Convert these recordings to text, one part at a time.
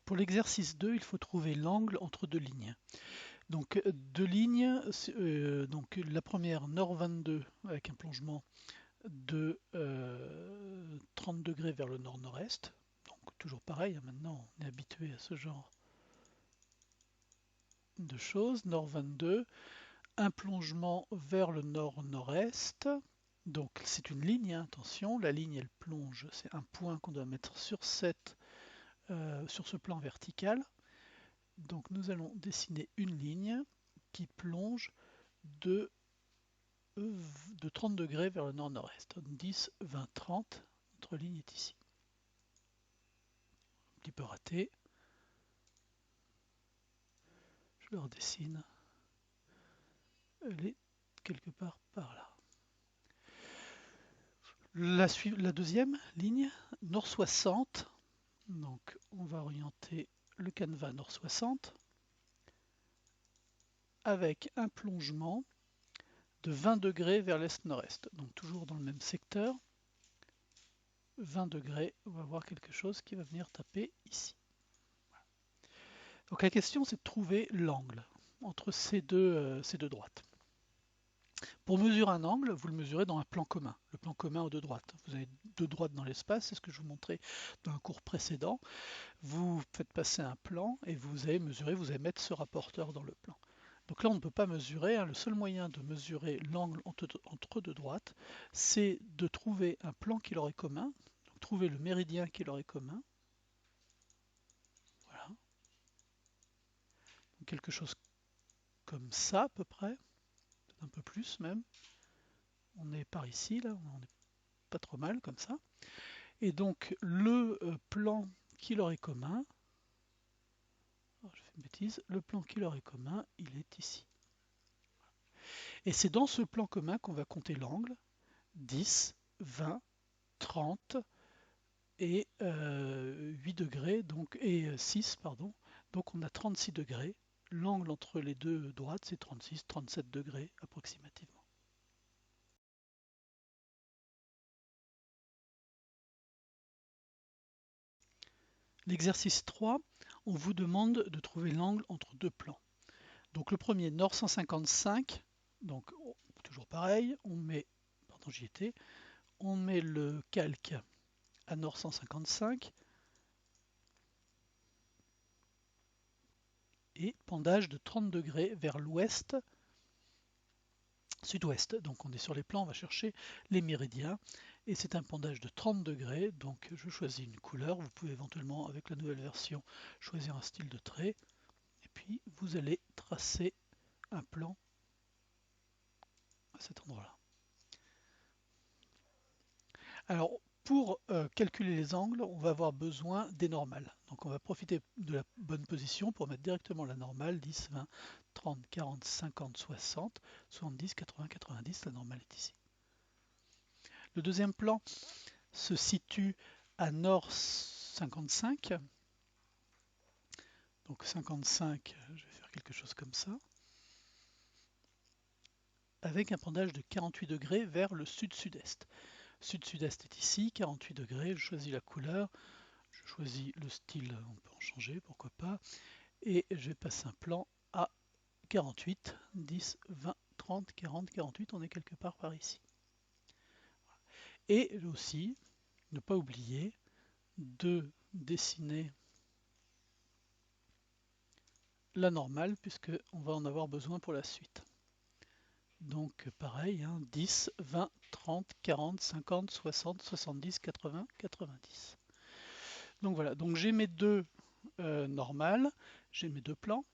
Pour l'exercice 2, il faut trouver l'angle entre deux lignes. Donc deux lignes, donc la première nord 22 avec un plongement de 30 degrés vers le nord-nord-est. Donc toujours pareil, hein, maintenant on est habitué à ce genre de choses. Nord 22, un plongement vers le nord-nord-est. Donc c'est une ligne, hein, attention, la ligne elle plonge, c'est un point qu'on doit mettre sur ce plan vertical. Donc nous allons dessiner une ligne qui plonge de 30 degrés vers le nord-nord-est. 10, 20, 30, notre ligne est ici. Un petit peu raté. Je le redessine. Elle est quelque part par là. La deuxième ligne, nord 60. Donc on va orienter le canevas nord 60 avec un plongement de 20 degrés vers l'est-nord-est. Donc toujours dans le même secteur. 20 degrés, on va voir quelque chose qui va venir taper ici. Donc la question c'est de trouver l'angle entre ces deux droites. Pour mesurer un angle, vous le mesurez dans un plan commun, le plan commun aux deux droites. Vous avez deux droites dans l'espace, c'est ce que je vous montrais dans un cours précédent. Vous faites passer un plan et vous allez mesurer, vous allez mettre ce rapporteur dans le plan. Donc là on ne peut pas mesurer, hein. Le seul moyen de mesurer l'angle entre deux droites, c'est de trouver un plan qui leur est commun, donc trouver le méridien qui leur est commun. Voilà. Donc quelque chose comme ça à peu près, peut-être un peu plus même. On est par ici, là, on n'est pas trop mal comme ça. Et donc le plan qui leur est commun, oh, je fais une bêtise, le plan qui leur est commun, il est ici. Et c'est dans ce plan commun qu'on va compter l'angle, 10, 20, 30 et 8 degrés, donc, et 6, pardon. Donc on a 36 degrés. L'angle entre les deux droites, c'est 36, 37 degrés approximativement. L'exercice 3, on vous demande de trouver l'angle entre deux plans. Donc le premier, nord 155, donc toujours pareil, on met, pardon j'y étais, on met le calque à nord 155 et pendage de 30 degrés vers l'ouest, sud-ouest. Donc on est sur les plans, on va chercher les méridiens et c'est un pendage de 30 degrés. Donc je choisis une couleur, vous pouvez éventuellement avec la nouvelle version choisir un style de trait et puis vous allez tracer un plan à cet endroit-là. Alors, pour calculer les angles, on va avoir besoin des normales. Donc on va profiter de la bonne position pour mettre directement la normale, 10, 20, 30, 40, 50, 60, 70, 80, 90, la normale est ici. Le deuxième plan se situe à nord 55. Donc 55, je vais faire quelque chose comme ça. Avec un pendage de 48 degrés vers le sud-sud-est. Sud-sud-est est ici, 48 degrés, je choisis la couleur, je choisis le style, on peut en changer, pourquoi pas, et je vais passer un plan à 48, 10, 20, 30, 40, 48, on est quelque part par ici. Et aussi, ne pas oublier de dessiner la normale, puisqu'on va en avoir besoin pour la suite. Donc pareil, hein, 10, 20, 30, 40, 50, 60, 70, 80, 90. Donc voilà, donc j'ai mes deux normales, j'ai mes deux plans.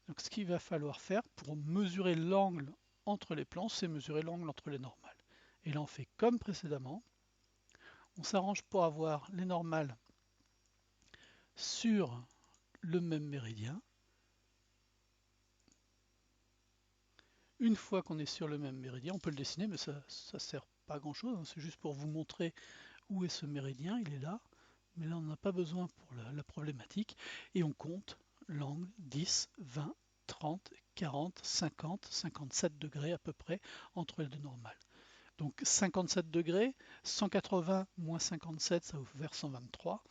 Donc ce qu'il va falloir faire pour mesurer l'angle entre les plans, c'est mesurer l'angle entre les normales. Et là on fait comme précédemment. On s'arrange pour avoir les normales sur le même méridien. Une fois qu'on est sur le même méridien, on peut le dessiner, mais ça ne sert pas à grand chose, hein. C'est juste pour vous montrer où est ce méridien, il est là. Mais là on n'a pas besoin pour la problématique. Et on compte l'angle 10, 20, 30, 40, 50, 57 degrés à peu près entre les deux normales. Donc 57 degrés, 180 moins 57, ça vous fait faire 123.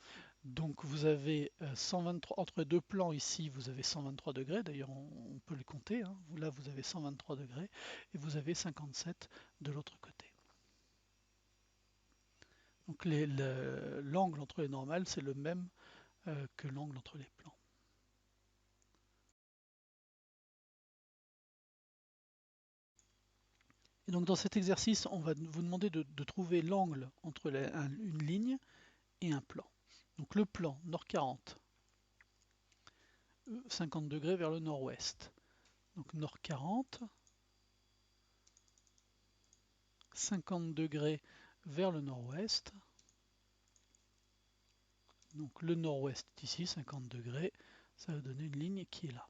Donc vous avez 123, entre les deux plans ici, vous avez 123 degrés, d'ailleurs on peut les compter, hein. Là vous avez 123 degrés et vous avez 57 de l'autre côté. Donc l'angle entre les normales, c'est le même que l'angle entre les plans. Et donc dans cet exercice, on va vous demander de trouver l'angle entre une ligne et un plan. Donc le plan nord 40, 50 degrés vers le nord-ouest. Donc nord 40, 50 degrés vers le nord-ouest. Donc le nord-ouest ici, 50 degrés, ça va donner une ligne qui est là.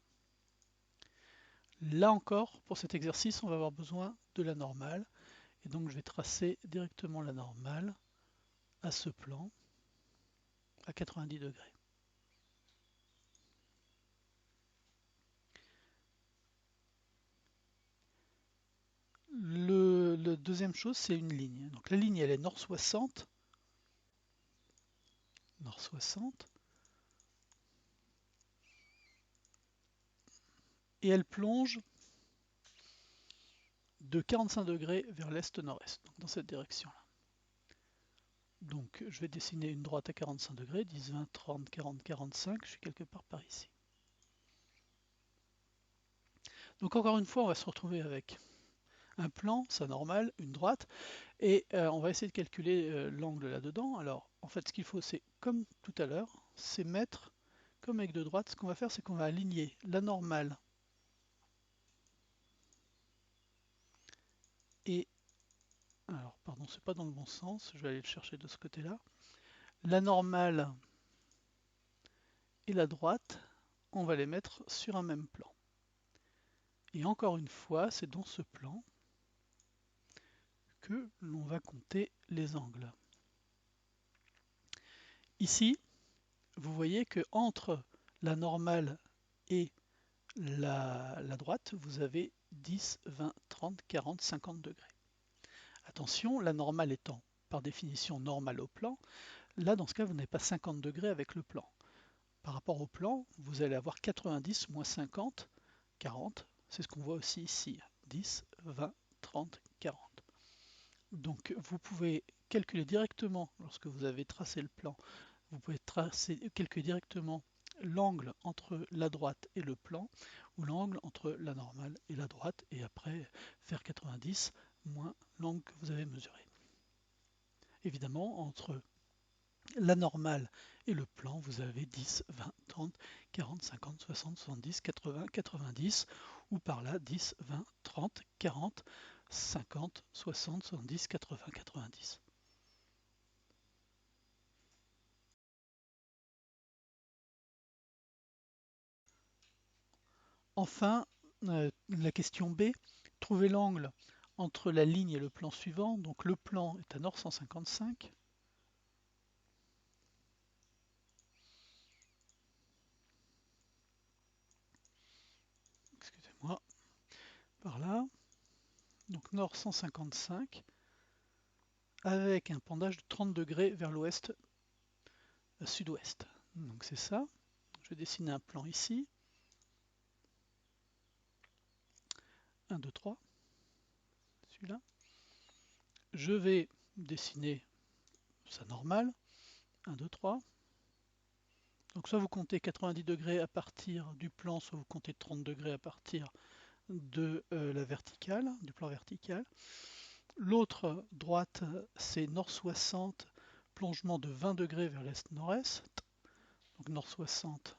Là encore, pour cet exercice, on va avoir besoin de la normale. Et donc je vais tracer directement la normale à ce plan, à 90 degrés. La deuxième chose, c'est une ligne. Donc la ligne, elle est nord 60. Nord 60. Et elle plonge de 45 degrés vers l'est-nord-est, donc dans cette direction-là. Donc je vais dessiner une droite à 45 degrés, 10, 20, 30, 40, 45, je suis quelque part par ici. Donc encore une fois, on va se retrouver avec un plan, sa normale, une droite, et on va essayer de calculer l'angle là-dedans. Alors en fait ce qu'il faut, c'est comme tout à l'heure, c'est mettre, comme avec deux droites, ce qu'on va faire, c'est qu'on va aligner la normale et... Alors pardon, c'est pas dans le bon sens, je vais aller le chercher de ce côté-là. La normale et la droite, on va les mettre sur un même plan. Et encore une fois, c'est dans ce plan que l'on va compter les angles. Ici, vous voyez que entre la normale et la droite, vous avez 10, 20, 30, 40, 50 degrés. Attention, la normale étant par définition normale au plan, là dans ce cas vous n'avez pas 50 degrés avec le plan. Par rapport au plan, vous allez avoir 90 moins 50, 40, c'est ce qu'on voit aussi ici, 10, 20, 30, 40. Donc vous pouvez calculer directement, lorsque vous avez tracé le plan, vous pouvez calculer directement l'angle entre la droite et le plan, ou l'angle entre la normale et la droite, et après faire 90 moins l'angle que vous avez mesuré. Évidemment, entre la normale et le plan, vous avez 10, 20, 30, 40, 50, 60, 70, 80, 90, ou par là 10, 20, 30, 40, 50, 60, 70, 80, 90. Enfin, la question B, trouver l'angle entre la ligne et le plan suivant. Donc le plan est à nord 155. Excusez-moi, par là. Donc nord 155, avec un pendage de 30 degrés vers l'ouest, sud-ouest. Donc c'est ça. Je vais dessiner un plan ici. 1, 2, 3. Celui-là. Je vais dessiner sa normale. 1, 2, 3. Donc soit vous comptez 90 degrés à partir du plan, soit vous comptez 30 degrés à partir de la verticale, du plan vertical. L'autre droite, c'est nord 60, plongement de 20 degrés vers l'est-nord-est. Donc nord 60,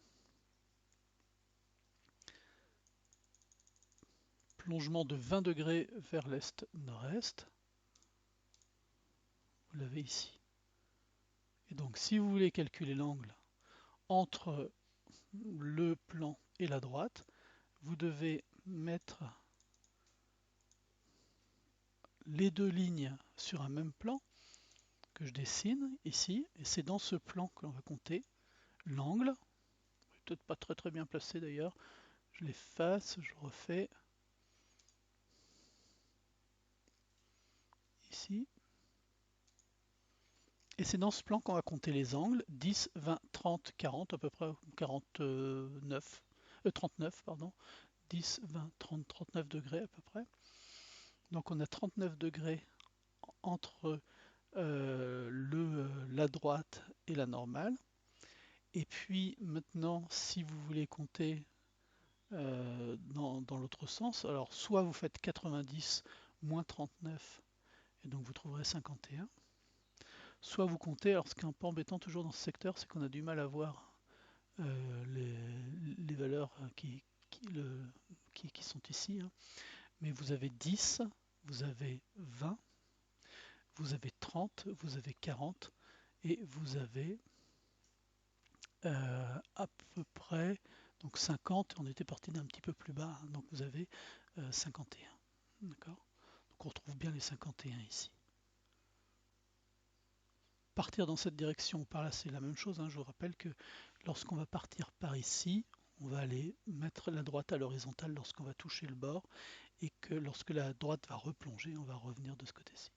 plongement de 20 degrés vers l'est-nord-est. Vous l'avez ici. Et donc si vous voulez calculer l'angle entre le plan et la droite, vous devez mettre les deux lignes sur un même plan que je dessine ici, et c'est dans ce plan que l'on va compter l'angle. Peut-être pas très bien placé d'ailleurs. Je l'efface, je refais ici. Et c'est dans ce plan qu'on va compter les angles 10, 20, 30, 40 à peu près, 49, 39 pardon, 10, 20, 30, 39 degrés à peu près. Donc on a 39 degrés entre la droite et la normale. Et puis maintenant, si vous voulez compter dans l'autre sens, alors soit vous faites 90 moins 39, et donc vous trouverez 51. Soit vous comptez, alors ce qui est un peu embêtant toujours dans ce secteur, c'est qu'on a du mal à voir les valeurs qui sont ici, hein. Mais vous avez 10, vous avez 20, vous avez 30, vous avez 40 et vous avez à peu près donc 50. On était parti d'un petit peu plus bas, hein, donc vous avez 51. D'accord? Donc on retrouve bien les 51 ici. Partir dans cette direction ou par là, c'est la même chose, hein. Je vous rappelle que lorsqu'on va partir par ici, on va aller mettre la droite à l'horizontale lorsqu'on va toucher le bord et que lorsque la droite va replonger, on va revenir de ce côté-ci.